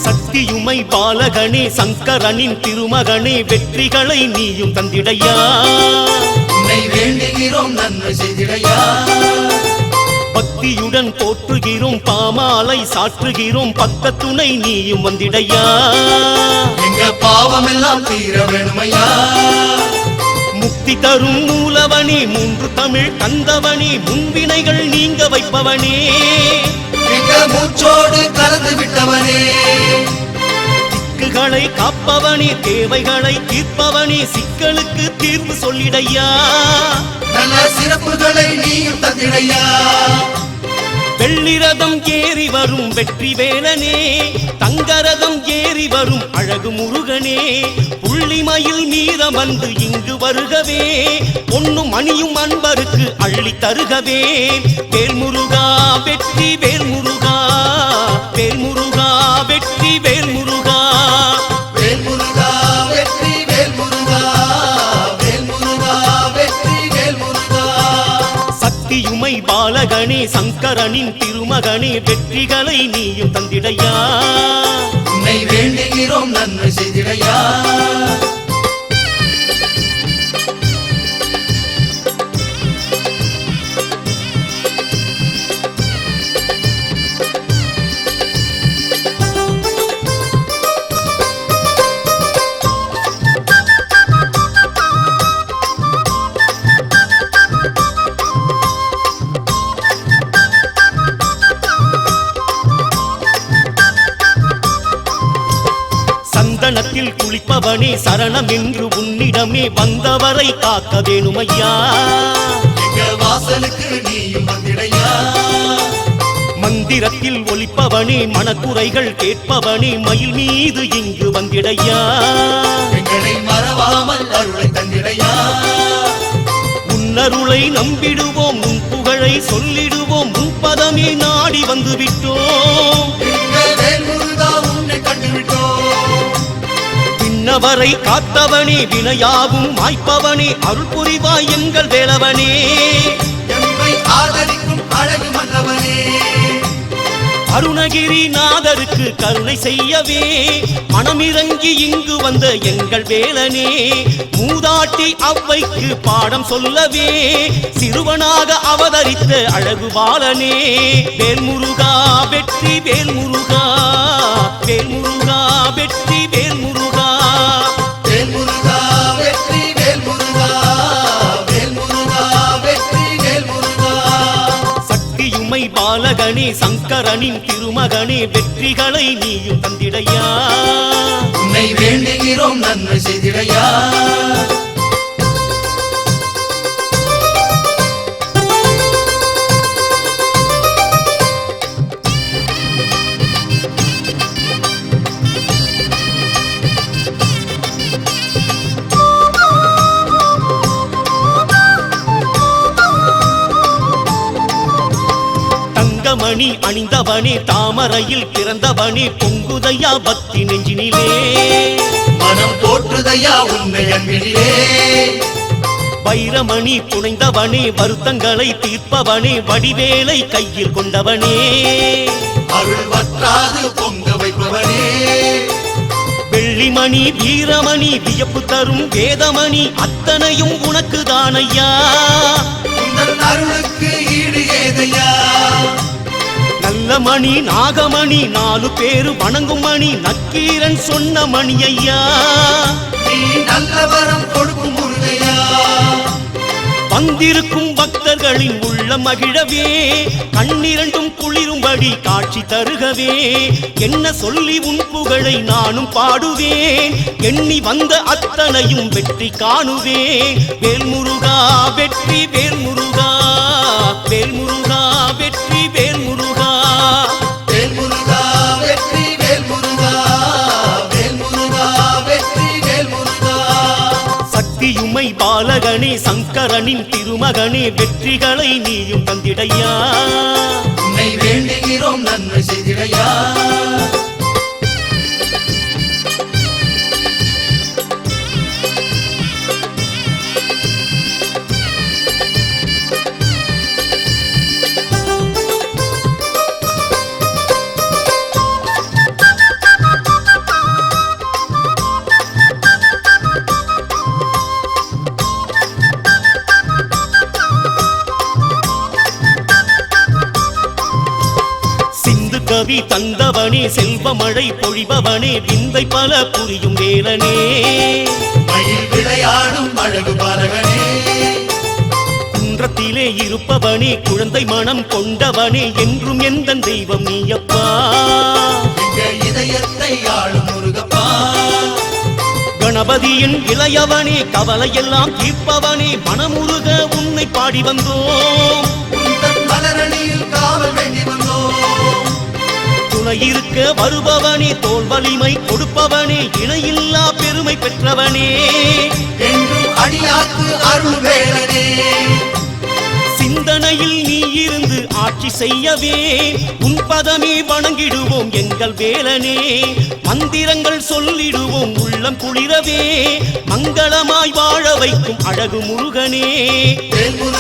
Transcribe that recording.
சக்தியுமை பாலகனே சங்கரனின் திருமகனே வெற்றிகளை நீயும் தந்திடையா. உன்னை வேண்டுகிறோம் நன்மை செய்திடையா. பக்தியுடன் போற்றுகிறோம் பாமாலை சாற்றுகிறோம் பக்கத்துணை நீயும் வந்திடையா. எங்க பாவமெல்லாம் தீர வேணுமையா. முக்தி தரும் மூலவனே மூன்று தமிழ் தந்தவனே முன்வினைகள் நீங்க வைப்பவனே. எங்க மூச்சோடு கலந்து விட்டவனே. திக்குகளை காப்பவனே தேவைகளை தீர்ப்பவனே சிக்கலுக்கு தீர்வு சொல்லிடையா. நல்ல சிறப்புகளை நீயும் தந்திடையா. வெள்ளிரதம் ஏறி வரும் வெற்றி வேலனே தங்கரதம் ஏறி வரும் அழகு முருகனே புள்ளிமயில் மீதம் வந்து இங்கு வருகவே பொன்னும் மணியும் அன்பருக்கு அள்ளி தருகவே. வேல்முருகா வெற்றி வேல்முருகா வேல்முருகா வெற்றி வேல்முருகா வேல்முருகா வெற்றி வேல்முருகா வேல்முருகா வெற்றி வேல்முருகா. சக்தியுமை பாலகனே சங்கரனின் திருமகனே வெற்றிகளை நீயும் தந்திடையா. உன்னை வேண்டுகிறோம் நன்மை செய்திடையா. சந்தனத்தில் குளிப்பவனே சரணம் என்று உன்னிடமே வந்தவரை காக்க வேணுமையா. எங்க வாசலுக்கு நீயும் வந்திடையா. மந்திரத்தில் ஒலிப்பவனே மனக்குறைகள் கேட்பவனே மயில் மீது இங்கு வந்திடையா. எங்களை மறவாமல் அருளை தந்திடையா. உன்னருளை நம்பிடுவோம் உன் புகழை சொல்லிடுவோம் உன் பதமே நாடி வந்து விட்டோம். எங்கள் வேல்முருகா உன்னை கண்டுவிட்டோம். விண்ணவரை காத்தவனே வினையாவும் மாய்ப்பவனே அருள் புரிவாய் எங்கள் வேலவனே. எம்மை ஆதரிக்கும் அழகு மன்னவனே. அருணகிரி நாதருக்கு கருணை செய்யவே மனமிறங்கி இங்கு வந்த எங்கள் வேலனே. மூதாட்டி அவ்வைக்கு பாடம் சொல்லவே சிறுவனாக அவதரித்த அழகு பாலனே. வேல்முருகா வெற்றி வேல்முருகா வேல்முருகா வெற்றி வேல்முருகா வேல்முருகா வெற்றி வேல்முருகா வேல்முருகா வெற்றி வேல்முருகா. சக்தியுமை பாலகனே சங்கரனின் திருமகனே வெற்றிகளை நீயும் தந்திடையா. உன்னை வேண்டுகிறோம் நன்மை செய்திடையா. மணி அணிந்தவனே தாமரையில் பிறந்தவனே பொங்குதையா பக்தி நெஞ்சினிலே. மனம் போற்றுதையா உன்னை அன்பினிலே. வைரமணி புனைந்தவனே வருத்தங்களை தீர்ப்பவனே வடிவேலை கையில் கொண்டவனே. அருள் வற்றாது பொங்க வைப்பவனே. வெள்ளிமணி வீரமணி வியப்பு தரும் வேதமணி அத்தனையும் உனக்கு தானையா. உந்தன் அருளுக்கு ஈடு ஏதையா. நல்ல மணி நாகமணி நாலு பேரு வணங்கும் மணி நக்கீரன் சொன்ன மணி ஐயா. நீ நல்ல வரம் கொடுக்கும் முருகையா. வந்திருக்கும் பக்தர்களின் உள்ள மகிழவே கண்ணிரண்டும் குளிரும்படி காட்சி தருகவே என்ன சொல்லி உன் புகழை நானும் பாடுவேன். எண்ணி வந்த அத்தனையும் வெற்றி காணுவேன். வேல்முருகா வெற்றி வேல்முருகா வேல்முருகா வெற்றி வேல்முருகா வேல்முருகா வெற்றி வேல்முருகா வேல்முருகா வெற்றி வேல்முருகா. சக்தியுமை பாலகனே சங்கரனின் திருமகனே வெற்றிகளை நீயும் தந்திடையா. உன்னை வேண்டுகிறோம் நன்மை செய்திடையா. கல்வி தந்தவனே செல்வமழை பொழிபவனே விந்தை பல புரியும் வேலனே மயில் விளையாடும் அழகு பாலகனே குன்றத்திலே இருப்பவனே குழந்தை மனம் கொண்டவனே என்றும் எந்த தெய்வம் நீயப்பா எங்க இதயத்தை ஆளும் முருகப்பா கணபதியின் இளையவனே கவலையெல்லாம் தீர்ப்பவனே மனமுருக உன்னை பாடி வந்தோம் உந்தன் மலரணியில் காவல் வேண்டி வந்தோம் துணை இருக்க வருபவனே தோல் வலிமை கொடுப்பவனே இணையில்லா பெருமை பெற்றவனே என்றும் அடியாக்கு அருள் வேலனே சிந்தனையில் நீ இருந்து ஆட்சி செய்யவே உன் பதமே வணங்கிடுவோம் எங்கள் வேலனே மந்திரங்கள் சொல்லிடுவோம் உள்ளம் குளிரவே மங்களமாய் வாழ வைக்கும் அழகு முருகனே வேல்முருகா